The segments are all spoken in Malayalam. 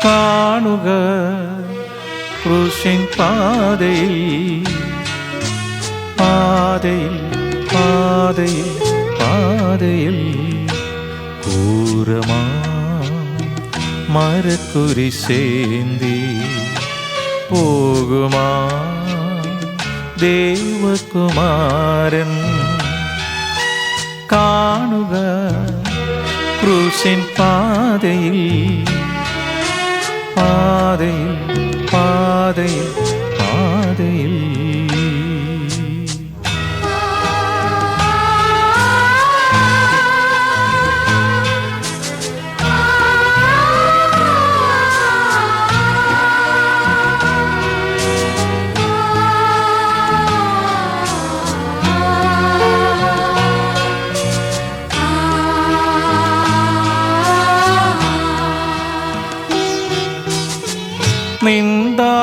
കാണുക ക്രൂശിൻ പാതയിൽ പാതയിൽ പാതയിൽ പാതയിൽ ക്രൂരമാ മരക്കുരിശേന്തി പോകുമാ ദേവകുമാരൻ. കാണുക ക്രൂശിൻ പാതയിൽ പാതയിൽ പാതയിൽ പാതയിൽ.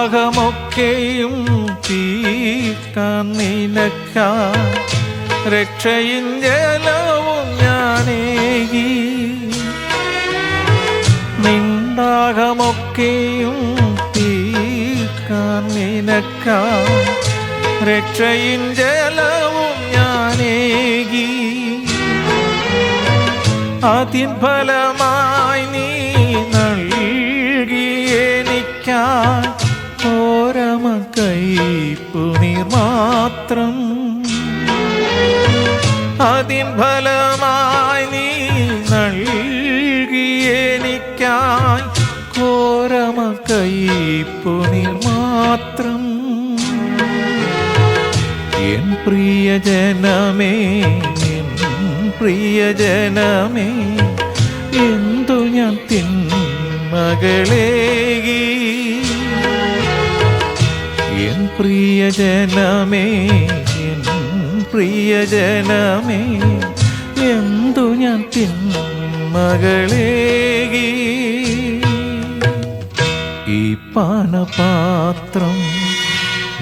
നിന്ദാഹമൊക്കെയും തീർക്കാൻ നിനക്കാൻ രക്ഷയിൻ ജലവും ഞാനേകി. നിന്ദാഹമൊക്കെയും തീർക്കാൻ നിനക്കാൻ രക്ഷയിൻ ജലവും ഞാനേകി. അതിൻ ഫലമായി നീ ഓരമ കൈപ്പു നീർ മാത്രം. അതിൻ ഫലമായി നീ നൽകിയെനിക്കായി ഓരമ കൈപ്പു നീർ മാത്രം. എൻ പ്രിയജനമേ എൻ പ്രിയജനമേ എന്തു ഞാൻ തിന്മകളേകി. എൻ പ്രിയജനമേ എൻ പ്രിയജനമേ എന്തു ഞാൻ തിന്മകളേകി. ഈ പാനപാത്രം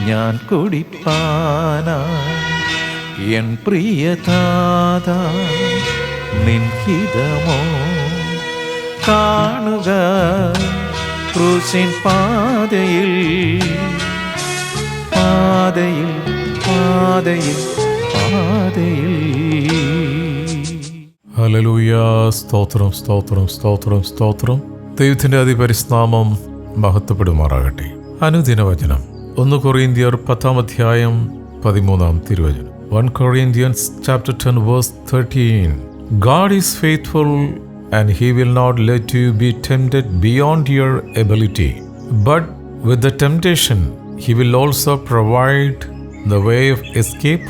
ഞാൻ കുടിപ്പാനായി എൻ പ്രിയതാതാ നിൻ ഹിതമോ. കാണുക ക്രൂശിൻ പാതയിൽ പാതയിൽ പാതയിൽ പാതയിൽ. ഹല്ലേലൂയ. സ്തോത്രം സ്തോത്രം സ്തോത്രം സ്തോത്രം. ദൈവത്തിന്റെ അതിപരിശുദ്ധനാമം മഹത്വപ്പെടുമാറാകട്ടെ. അനുദിന വചനം 1 കൊറിന്ത്യർ 10:13 1 Corinthians chapter 10 verse 13. God is faithful and he will not let you be tempted beyond your ability, but with the temptation he will also provide the way of escape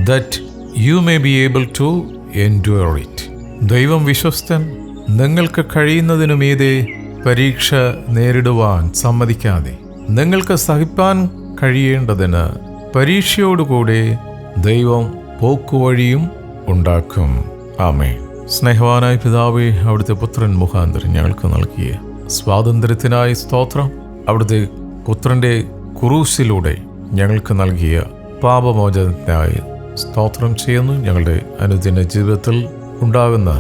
that you may be able to endure it. ദൈവം വിശ്വസ്തൻ. നിങ്ങൾക്ക് കഴിയുന്നതിനു മീതെ പരീക്ഷ നേരിടുവാൻ സമ്മതിക്കാതെ നിങ്ങൾക്ക് സഹിപ്പാൻ കഴിയേണ്ടതിന് പരീക്ഷയോടുകൂടെ ദൈവം പോക്കുവഴിയും ഉണ്ടാക്കും. ആമേൻ. സ്നേഹവാനായ പിതാവേ, അവിടുത്തെ പുത്രൻ മുഖാന്തരം ഞങ്ങൾക്ക് നൽകിയ സ്വാതന്ത്ര്യത്തിനായി സ്തോത്രം. അവിടുത്തെ പുത്രന്റെ കുരിശിലൂടെ ഞങ്ങൾക്ക് നൽകിയ പാപമോചനത്തിനായി സ്തോത്രം ചെയ്യുന്നു. ഞങ്ങളുടെ അനുദിന ജീവിതത്തിൽ ഉണ്ടാകുന്ന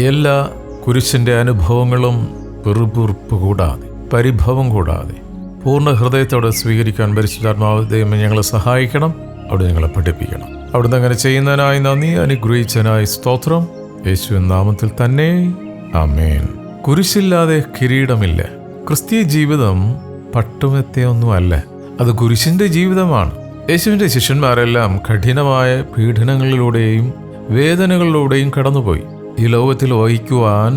എല്ലാ കുരിശിൻ്റെ അനുഭവങ്ങളും പിറുപിറുപ്പ് കൂടാതെ പരിഭവം കൂടാതെ പൂർണ്ണ ഹൃദയത്തോടെ സ്വീകരിക്കാൻ പരിശുദ്ധാത്മാവ് ദൈവമേ ഞങ്ങളെ സഹായിക്കണം. അവിടെ ഞങ്ങളെ പഠിപ്പിക്കണം. അവിടുന്ന് അങ്ങനെ ചെയ്യുന്നതിനായി നന്ദി. അനുഗ്രഹിച്ചതിനായി സ്തോത്രം. യേശുവിൻ നാമത്തിൽ തന്നെ ആമേൻ. കുരിശില്ലാതെ കിരീടമില്ല. ക്രിസ്തീയ ജീവിതം പട്ടുമെത്തയൊന്നുമല്ല, അത് കുരിശിന്റെ ജീവിതമാണ്. യേശുവിന്റെ ശിഷ്യന്മാരെല്ലാം കഠിനമായ പീഡനങ്ങളിലൂടെയും വേദനകളിലൂടെയും കടന്നുപോയി. ഈ ലോകത്തിൽ വഹിക്കുവാൻ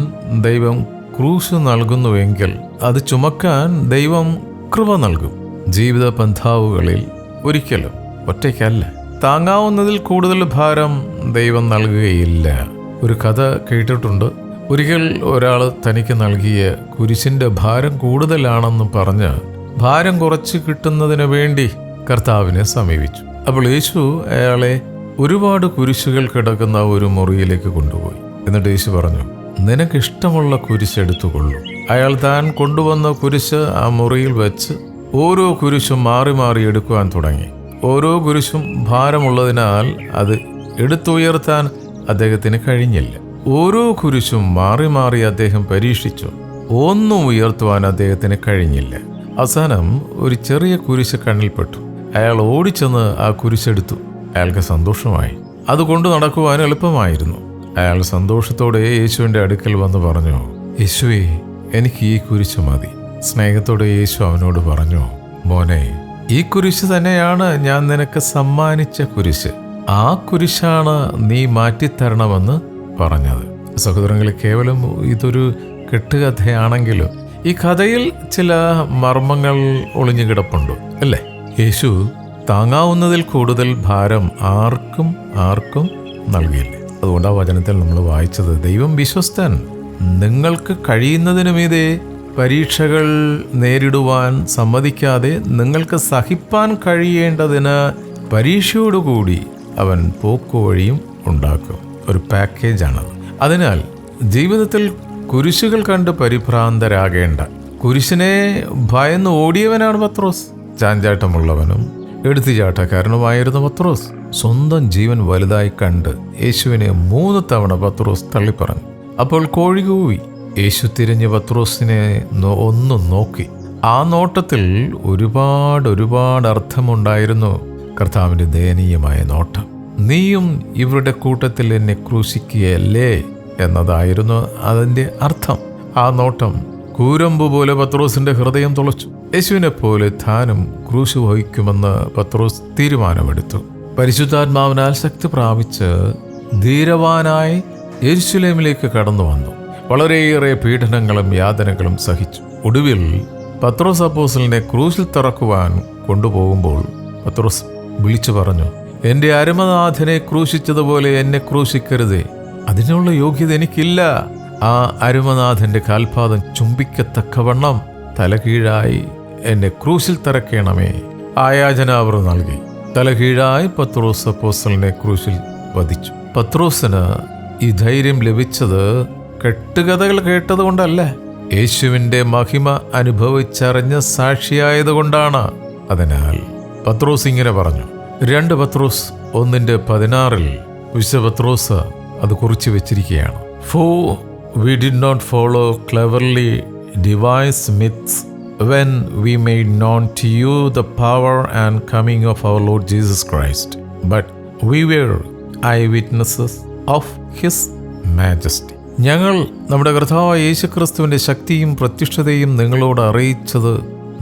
ദൈവം ക്രൂശ് നൽകുന്നുവെങ്കിൽ അത് ചുമക്കാൻ ദൈവം കൃപ നൽകും. ജീവിത പന്ഥാവുകളിൽ ഒരിക്കലും ഒറ്റയ്ക്കല്ല. താങ്ങാവുന്നതിൽ കൂടുതൽ ഭാരം ദൈവം നൽകുകയില്ല. ഒരു കഥ കേട്ടിട്ടുണ്ട്. ഒരിക്കൽ ഒരാൾ തനിക്ക് നൽകിയ കുരിശിന്റെ ഭാരം കൂടുതലാണെന്ന് പറഞ്ഞ് ഭാരം കുറച്ച് കിട്ടുന്നതിന് വേണ്ടി കർത്താവിനെ സമീപിച്ചു. അപ്പോൾ യേശു അയാളെ ഒരുപാട് കുരിശുകൾ കിടക്കുന്ന ഒരു മുറിയിലേക്ക് കൊണ്ടുപോയി. എന്നിട്ട് യേശു പറഞ്ഞു, നിനക്കിഷ്ടമുള്ള കുരിശ് എടുത്തുകൊള്ളു. അയാൾ താൻ കൊണ്ടുവന്ന കുരിശ് ആ മുറിയിൽ വെച്ച് ഓരോ കുരിശും മാറി മാറി എടുക്കുവാൻ തുടങ്ങി. ഓരോ കുരിശും ഭാരമുള്ളതിനാൽ അത് എടുത്തുയർത്താൻ അദ്ദേഹത്തിന് കഴിഞ്ഞില്ല. ഓരോ കുരിശും മാറി മാറി അദ്ദേഹം പരീക്ഷിച്ചു. ഒന്നും ഉയർത്തുവാൻ അദ്ദേഹത്തിന് കഴിഞ്ഞില്ല. അവസാനം ഒരു ചെറിയ കുരിശ് കണ്ണിൽപ്പെട്ടു. അയാൾ ഓടിച്ചെന്ന് ആ കുരിശെടുത്തു. അയാൾക്ക് സന്തോഷമായി. അത് കൊണ്ടു നടക്കുവാൻ എളുപ്പമായിരുന്നു. അയാൾ സന്തോഷത്തോടെ യേശുവിൻ്റെ അടുക്കൽ വന്ന് പറഞ്ഞു, യേശുവേ, എനിക്ക് ഈ കുരിശ് മതി. സ്നേഹത്തോടെ യേശു അവനോട് പറഞ്ഞു, മോനെ, ഈ കുരിശ് തന്നെയാണ് ഞാൻ നിനക്ക് സമ്മാനിച്ച കുരിശ്. ആ കുരിശാണ് നീ മാറ്റിത്തരണമെന്ന് പറഞ്ഞത്. സഹോദരങ്ങളെ, കേവലം ഇതൊരു കെട്ടുകഥയാണെങ്കിലും ഈ കഥയിൽ ചില മർമ്മങ്ങൾ ഒളിഞ്ഞു കിടപ്പുണ്ട്, അല്ലേ? യേശു താങ്ങാവുന്നതിൽ കൂടുതൽ ഭാരം ആർക്കും നൽകിയില്ല. അതുകൊണ്ട് ആ വചനത്തിൽ നമ്മൾ വായിച്ചത്, ദൈവം വിശ്വസ്തൻ, നിങ്ങൾക്ക് കഴിയുന്നതിനു മീതെ പരീക്ഷകൾ നേരിടുവാൻ സമ്മതിക്കാതെ നിങ്ങൾക്ക് സഹിപ്പാൻ കഴിയേണ്ടതിന് പരീക്ഷയോടുകൂടി അവൻ പോക്കുവഴിയും ഉണ്ടാക്കും. ഒരു പാക്കേജാണത്. അതിനാൽ ജീവിതത്തിൽ കുരിശുകൾ കണ്ട് പരിഭ്രാന്തരാകേണ്ട. കുരിശിനെ ഭയന്ന് ഓടിയവനാണ് പത്രോസ്. ചാഞ്ചാട്ടമുള്ളവനും എടുത്തുചാട്ടക്കാരനുമായിരുന്ന പത്രോസ് സ്വന്തം ജീവൻ വലുതായി കണ്ട് യേശുവിനെ 3 തവണ പത്രോസ് തള്ളിപ്പറഞ്ഞു. അപ്പോൾ കോഴി കൂവി. യേശു തിരിഞ്ഞ് പത്രോസിനെ ഒന്ന് നോക്കി. ആ നോട്ടത്തിൽ ഒരുപാട് അർത്ഥമുണ്ടായിരുന്നു. കർത്താവിൻ്റെ ദയനീയമായ നോട്ടം. നീയും ഇവരുടെ കൂട്ടത്തിൽ എന്നെ ക്രൂശിക്കുകയല്ലേ എന്നതായിരുന്നു അതിൻ്റെ അർത്ഥം. ആ നോട്ടം കൂരമ്പ് പോലെ പത്രോസിന്റെ ഹൃദയം തുളച്ചു. യേശുവിനെ പോലെ താനും ക്രൂശ് വഹിക്കുമെന്ന് പത്രോസ് തീരുമാനമെടുത്തു. പരിശുദ്ധാത്മാവിനാൽ ശക്തി പ്രാപിച്ച് ധീരവാനായി യെരുശലേമിലേക്ക് കടന്നു വന്നു. വളരെയേറെ പീഡനങ്ങളും യാതനകളും സഹിച്ചു. ഒടുവിൽ പത്രോസ് അപ്പോസ്തലനെ ക്രൂശിൽ തറക്കുവാൻ കൊണ്ടുപോകുമ്പോൾ പത്രോസ് വിളിച്ചു പറഞ്ഞു, എൻ്റെ അരുമനാഥനെ ക്രൂശിച്ചതുപോലെ എന്നെ ക്രൂശിക്കരുതേ. അതിനുള്ള യോഗ്യത എനിക്കില്ല. ആ അരുമനാഥന്റെ കാൽപാദം ചുംബിക്കത്തക്കവണ്ണം തലകീഴായി എന്നെ ക്രൂശിൽ തറക്കണമേ. ആയാചന അവർ നൽകി. തലകീഴായി പത്രോസ് അപ്പോസ്തലനെ ക്രൂശിൽ വധിച്ചു. പത്രോസിന് ഈ ധൈര്യം ലഭിച്ചത് കെട്ടുകഥകൾ കേട്ടതുകൊണ്ടല്ല, യേശുവിൻ്റെ മഹിമ അനുഭവിച്ചറിഞ്ഞ സാക്ഷിയായതുകൊണ്ടാണ്. അതിനാൽ പത്രോസ് ഇങ്ങനെ പറഞ്ഞു. 2 പത്രോസ് 1:16 വിശുദ്ധ പത്രോസ് അത് കുറിച്ച് വെച്ചിരിക്കുകയാണ്. For we did not follow cleverly devised myths when we made known to you the power and coming of our Lord Jesus Christ, but we were eyewitnesses of His majesty. ഞങ്ങൾ നമ്മുടെ കർത്താവായ യേശുക്രിസ്തുവിൻ്റെ ശക്തിയും പ്രത്യക്ഷതയും നിങ്ങളോട് അറിയിച്ചത്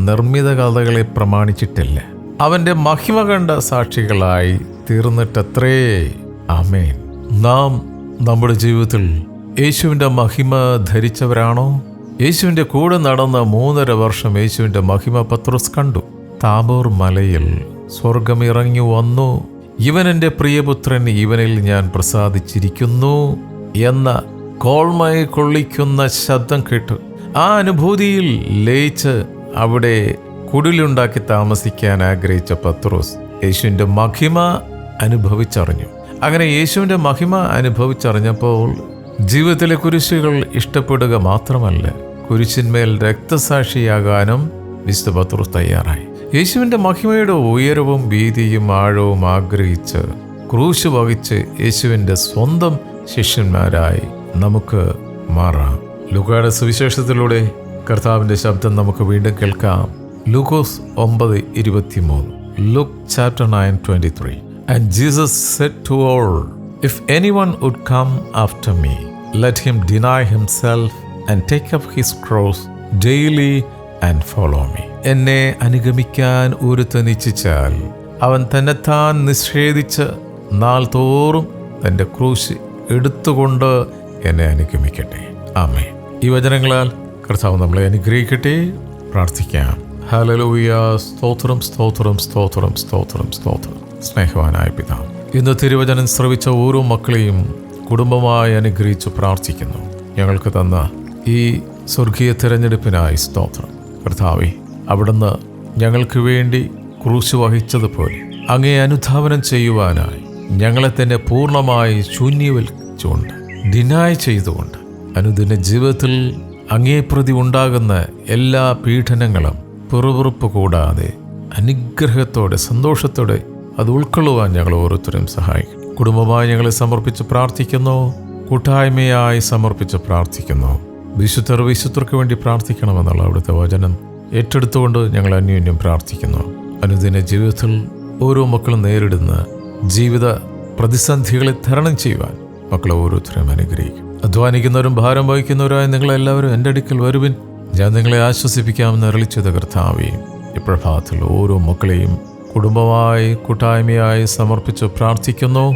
നിർമ്മിത കഥകളെ പ്രമാണിച്ചിട്ടില്ല, അവൻ്റെ മഹിമ കണ്ട സാക്ഷികളായി തീർന്നിട്ടത്രേ. ആമേൻ. നാം നമ്മുടെ ജീവിതത്തിൽ യേശുവിൻ്റെ മഹിമ ധരിച്ചവരാണോ? യേശുവിൻ്റെ കൂടെ നടന്ന 3.5 വർഷം യേശുവിൻ്റെ മഹിമ പത്രോസ് കണ്ടു. താബോർ മലയിൽ സ്വർഗം ഇറങ്ങി വന്നു. ഇവൻ എൻ്റെ പ്രിയപുത്രൻ, ഇവനിൽ ഞാൻ പ്രസാദിച്ചിരിക്കുന്നു എന്ന കോൾമയെ കൊള്ളിക്കുന്ന ശബ്ദം കേട്ടു. ആ അനുഭൂതിയിൽ ലയിച്ച് അവിടെ കുടിലുണ്ടാക്കി താമസിക്കാൻ ആഗ്രഹിച്ച പത്രോസ് യേശുവിൻ്റെ മഹിമ അനുഭവിച്ചറിഞ്ഞു. അങ്ങനെ യേശുവിൻ്റെ മഹിമ അനുഭവിച്ചറിഞ്ഞപ്പോൾ ജീവിതത്തിലെ കുരിശുകൾ ഇഷ്ടപ്പെടുക മാത്രമല്ല, കുരിശിന്മേൽ രക്തസാക്ഷിയാകാനും വിശുദ്ധ പത്രോസ് തയ്യാറായി. യേശുവിൻ്റെ മഹിമയുടെ ഉയരവും വീതിയും ആഴവും ആഗ്രഹിച്ച് ക്രൂശ് വഹിച്ച് യേശുവിൻ്റെ സ്വന്തം ശിഷ്യന്മാരായി നമുക്ക് മാറാം. ലൂക്കായുടെ സുവിശേഷത്തിലൂടെ കർത്താവിൻ്റെ ശബ്ദം നമുക്ക് വീണ്ടും കേൾക്കാം. ലൂക്കോസ് 9:23. Luke chapter 9:23. And Jesus said to all, if anyone would come after me, let him deny himself and take up his cross daily and follow me. എന്നെ അനുഗമിക്കാൻ ഒരുത്തൻ ഇച്ഛിച്ചാൽ അവൻ തന്നെത്താൻ നിഷേധിച്ച് നാൾ തോറും തൻ്റെ ക്രൂശ് എടുത്തുകൊണ്ട് എന്നെ അനുഗമിക്കട്ടെ. ആമേൻ. ഈ വചനങ്ങളാൽ കർത്താവ് നമ്മളെ അനുഗ്രഹിക്കട്ടെ. പ്രാർത്ഥിക്കാം. ഹല്ലേലൂയ. സ്തോത്രം സ്തോത്രം സ്തോത്രം സ്തോത്രം സ്തോത്രം. സ്നേഹവാനായ പിതാവ്, ഇന്ന് തിരുവചനം ശ്രവിച്ച ഓരോ മക്കളെയും കുടുംബമായി അനുഗ്രഹിച്ച് പ്രാർത്ഥിക്കുന്നു. ഞങ്ങൾക്ക് തന്ന ഈ സ്വർഗീയ തിരഞ്ഞെടുപ്പിനായി സ്തോത്രം. കർത്താവേ, അവിടുന്ന് ഞങ്ങൾക്ക് വേണ്ടി ക്രൂശ് വഹിച്ചതുപോലെ അങ്ങേ അനുധാവനം ചെയ്യുവാനായി ഞങ്ങളെ തന്നെ പൂർണ്ണമായി ശൂന്യവൽക്കരിച്ചുകൊണ്ട് ഡിനായ് ചെയ്തുകൊണ്ട് അനുദിന ജീവിതത്തിൽ അങ്ങേ പ്രതി ഉണ്ടാകുന്ന എല്ലാ പീഡനങ്ങളും പിറുപിറുപ്പ് കൂടാതെ അനുഗ്രഹത്തോടെ സന്തോഷത്തോടെ അത് ഉൾക്കൊള്ളുവാൻ ഞങ്ങൾ ഓരോരുത്തരും സഹായിക്കും. കുടുംബമായി ഞങ്ങളെ സമർപ്പിച്ച് പ്രാർത്ഥിക്കുന്നു. കൂട്ടായ്മയായി സമർപ്പിച്ച് പ്രാർത്ഥിക്കുന്നു. വിശുദ്ധർക്ക് വേണ്ടി പ്രാർത്ഥിക്കണമെന്നുള്ള അവിടുത്തെ വചനം ഏറ്റെടുത്തുകൊണ്ട് ഞങ്ങൾ അന്യോന്യം പ്രാർത്ഥിക്കുന്നു. അനുദിന ജീവിതത്തിൽ ഓരോ മക്കളും നേരിടുന്ന ജീവിത പ്രതിസന്ധികളെ തരണം ചെയ്യുവാൻ മക്കളെ ഓരോരുത്തരെയും അനുഗ്രഹിക്കും. അധ്വാനിക്കുന്നവരും ഭാരം വഹിക്കുന്നവരായ നിങ്ങളെല്ലാവരും എൻ്റെ അടുക്കൽ വരുവിൻ, ഞാൻ നിങ്ങളെ ആശ്വസിപ്പിക്കാമെന്ന് അരുളിച്ചത് കർത്താവേ. ഇപ്രഭാതത്തിൽ ഓരോ മക്കളെയും കുടുംബമായി കൂട്ടായ്മയായി സമർപ്പിച്ച് പ്രാർത്ഥിക്കുന്നു.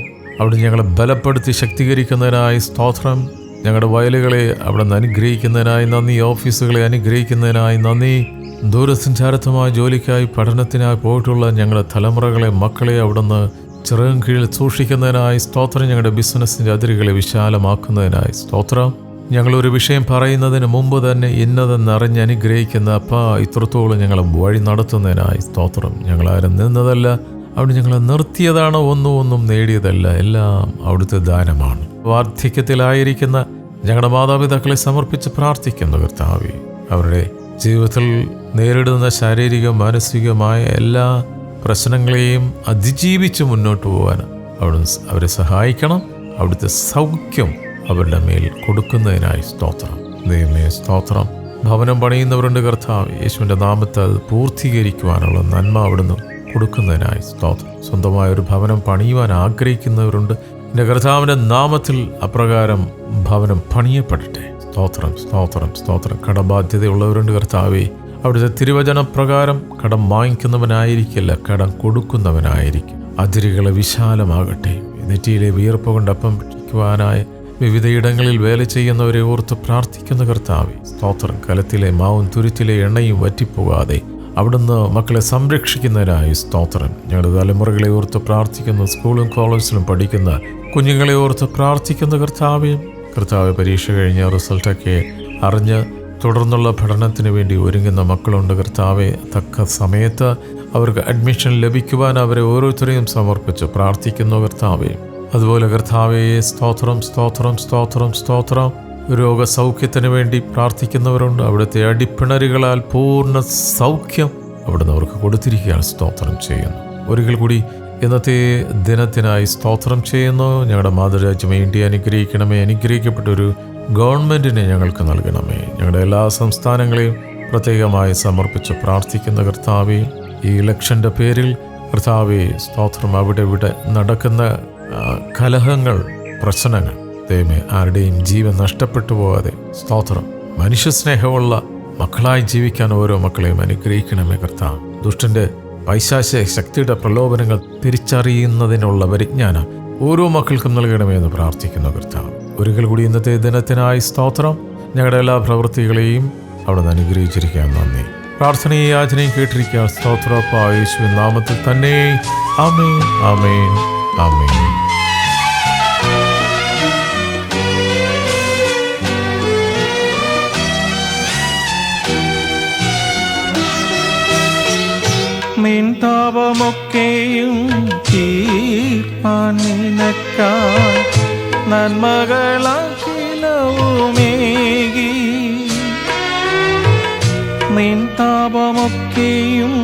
അവിടെ ഞങ്ങളെ ബലപ്പെടുത്തി ശക്തീകരിക്കുന്നതിനായി സ്തോത്രം. ഞങ്ങളുടെ വയലുകളെ അവിടെ നിന്ന് അനുഗ്രഹിക്കുന്നതിനായി നന്ദി. ഓഫീസുകളെ അനുഗ്രഹിക്കുന്നതിനായി നന്ദി. ദൂരസഞ്ചാരത്തുമായ ജോലിക്കായി പഠനത്തിനായി പോയിട്ടുള്ള ഞങ്ങളുടെ തലമുറകളെ മക്കളെ അവിടെ നിന്ന് ചിറകും കീഴിൽ സൂക്ഷിക്കുന്നതിനായി സ്തോത്രം. ഞങ്ങളുടെ ബിസിനസ്സിൻ്റെ അതിരുകളെ വിശാലമാക്കുന്നതിനായി സ്തോത്രം. ഞങ്ങളൊരു വിഷയം പറയുന്നതിന് മുമ്പ് തന്നെ ഇന്നതെന്നറിഞ്ഞ് അനുഗ്രഹിക്കുന്ന അപ്പാ ഇത്രത്തോളം ഞങ്ങളെ വഴി നടത്തുന്നതിനായി സ്തോത്രം. ഞങ്ങളാരും നിന്നതല്ല, അവിടെ ഞങ്ങളെ നിർത്തിയതാണ്. ഒന്നും നേടിയതല്ല, എല്ലാം അവിടുത്തെ ദാനമാണ്. വാർദ്ധക്യത്തിലായിരിക്കുന്ന ഞങ്ങളുടെ മാതാപിതാക്കളെ സമർപ്പിച്ച് പ്രാർത്ഥിക്കുന്നു കർത്താവേ. അവരുടെ ജീവിതത്തിൽ നേരിടുന്ന ശാരീരിക മാനസികമായ എല്ലാ പ്രശ്നങ്ങളെയും അതിജീവിച്ച് മുന്നോട്ട് പോകാൻ അവിടുന്ന് അവരെ സഹായിക്കണം. അവിടുത്തെ സൗഖ്യം അവരുടെ മേൽ കൊടുക്കുന്നതിനായി സ്തോത്രം. ദൈവമേ സ്തോത്രം. ഭവനം പണിയുന്നവരുണ്ട് കർത്താവ്, യേശുവിൻ്റെ നാമത്തെ അത് പൂർത്തീകരിക്കുവാനുള്ള നന്മ അവിടുന്ന് കൊടുക്കുന്നതിനായി സ്തോത്രം. സ്വന്തമായൊരു ഭവനം പണിയുവാൻ ആഗ്രഹിക്കുന്നവരുണ്ട്. എൻ്റെ കർത്താവിൻ്റെ നാമത്തിൽ അപ്രകാരം ഭവനം പണിയപ്പെടട്ടെ. സ്തോത്രം സ്തോത്രം സ്തോത്രം. കടബാധ്യതയുള്ളവരുണ്ട് കർത്താവേ, അവിടുത്തെ തിരുവചനപ്രകാരം കടം വാങ്ങിക്കുന്നവനായിരിക്കില്ല, കടം കൊടുക്കുന്നവനായിരിക്കും. അതിരുകളെ വിശാലമാകട്ടെ. നെറ്റിയിലെ വിയർപ്പ് കൊണ്ട് അപ്പം പിടിക്കുവാനായി വിവിധയിടങ്ങളിൽ വേല ചെയ്യുന്നവരെ ഓർത്ത് പ്രാർത്ഥിക്കുന്ന കർത്താവേ സ്തോത്രം. കലത്തിലെ മാവും തുരുത്തിലെ എണ്ണയും വറ്റിപ്പോകാതെ അവിടുന്ന് മക്കളെ സംരക്ഷിക്കുന്നതിനായി സ്തോത്രം. ഞങ്ങളുടെ തലമുറകളെ ഓർത്ത് പ്രാർത്ഥിക്കുന്ന, സ്കൂളും കോളേജിലും പഠിക്കുന്ന കുഞ്ഞുങ്ങളെ ഓർത്ത് പ്രാർത്ഥിക്കുന്ന കർത്താവേ. പരീക്ഷ കഴിഞ്ഞ റിസൾട്ടൊക്കെ അറിഞ്ഞ് തുടർന്നുള്ള പഠനത്തിന് വേണ്ടി ഒരുങ്ങുന്ന മക്കളുണ്ട് കർത്താവെ. തക്ക സമയത്ത് അവർക്ക് അഡ്മിഷൻ ലഭിക്കുവാൻ അവരെ ഓരോരുത്തരെയും സമർപ്പിച്ച് പ്രാർത്ഥിക്കുന്നു കർത്താവെ. അതുപോലെ കർത്താവെ സ്തോത്രം സ്തോത്രം സ്തോത്രം സ്തോത്രം. രോഗസൗഖ്യത്തിന് വേണ്ടി പ്രാർത്ഥിക്കുന്നവരുണ്ട്. അവിടുത്തെ അടിപ്പിണരുകളാൽ പൂർണ്ണ സൗഖ്യം അവിടുന്ന് അവർക്ക് കൊടുത്തിരിക്കുകയാണ്. സ്തോത്രം ചെയ്യുന്നു. ഒരിക്കൽ കൂടി ഇന്നത്തെ ദിനത്തിനായി സ്തോത്രം ചെയ്യുന്നു. ഞങ്ങളുടെ മാതൃരാജ്യം ഇന്ത്യ അനുഗ്രഹിക്കണമേ. അനുഗ്രഹിക്കപ്പെട്ടൊരു ഗവൺമെൻറ്റിനെ ഞങ്ങൾക്ക് നൽകണമേ. ഞങ്ങളുടെ എല്ലാ സംസ്ഥാനങ്ങളെയും പ്രത്യേകമായി സമർപ്പിച്ച് പ്രാർത്ഥിക്കുന്ന കർത്താവേ, ഈ ഇലക്ഷൻ്റെ പേരിൽ കർത്താവേ സ്തോത്രം. അവിടെ ഇവിടെ നടക്കുന്ന കലഹങ്ങൾ, പ്രശ്നങ്ങൾ ദൈവമേ ആരുടെയും ജീവൻ നഷ്ടപ്പെട്ടു പോകാതെ സ്തോത്രം. മനുഷ്യസ്നേഹമുള്ള മക്കളായി ജീവിക്കാൻ ഓരോ മക്കളെയും അനുഗ്രഹിക്കണമേ കർത്താവ്. ദുഷ്ടൻ്റെ പൈശാചിക ശക്തിയുടെ പ്രലോഭനങ്ങൾ തിരിച്ചറിയുന്നതിനുള്ള പരിജ്ഞാനം ഓരോ മക്കൾക്കും നൽകണമെന്ന് പ്രാർത്ഥിക്കുന്നു കർത്താവ്. ഒരിക്കൽ കൂടി ഇന്നത്തെ ദിനത്തിനായി സ്തോത്രം. ഞങ്ങളുടെ എല്ലാ പ്രവൃത്തികളെയും അവിടുന്ന് അനുഗ്രഹിച്ചിരിക്കാൻ നന്ദി. പ്രാർത്ഥനയും യാചനയും കേട്ടിരിക്കുക സ്തോത്രപ്പ യേശുവിൻ നാമത്തിൽ തന്നെ. ആമേൻ ആമേൻ ആമേൻ. നിൻ താപമൊക്കെയും തീർപ്പാൻ നിനക്കായി നന്മകളാക്കിലവുമേകി. നിൻ താപമൊക്കെയും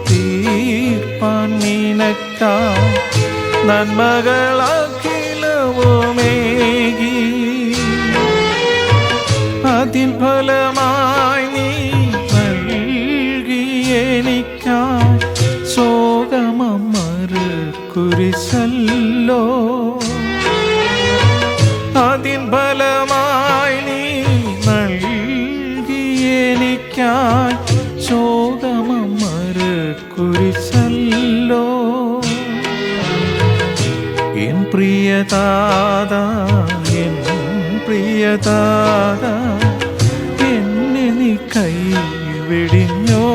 തീർപ്പാൻ നിനക്കായി നന്മകളാക്കിലവുമേകി. അതിൻ ഫലമായി നീ നൽകിയെനിക്കായി ശോകമമറ് കുരിശല്ലോ. അതിൻ ഫലമായി നീ നൽകിയെനിക്കായി ശോകമമറ് കുരിശല്ലോ. എൻ പ്രിയതാതാ എൻ പ്രിയതാതാ, എന്നെ നീ കൈവിടിഞ്ഞോ.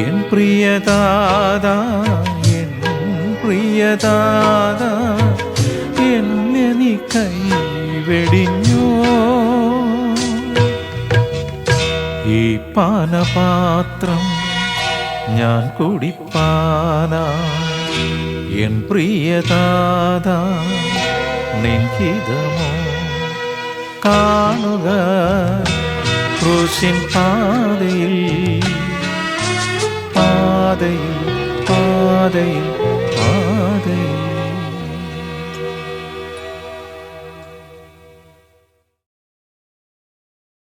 എൻ പ്രിയതാതാ എൻ പ്രിയതാതാ, എന്നെ നീ കൈവെടിഞ്ഞോ. ഈ പാനപാത്രം ഞാൻ കുടിപ്പാനാ, എൻ പ്രിയതാതാ നിൻഹിതമോ. കാണുക ക്രൂശിൻ പാതയിൽ പാതയിൽ പാതയിൽ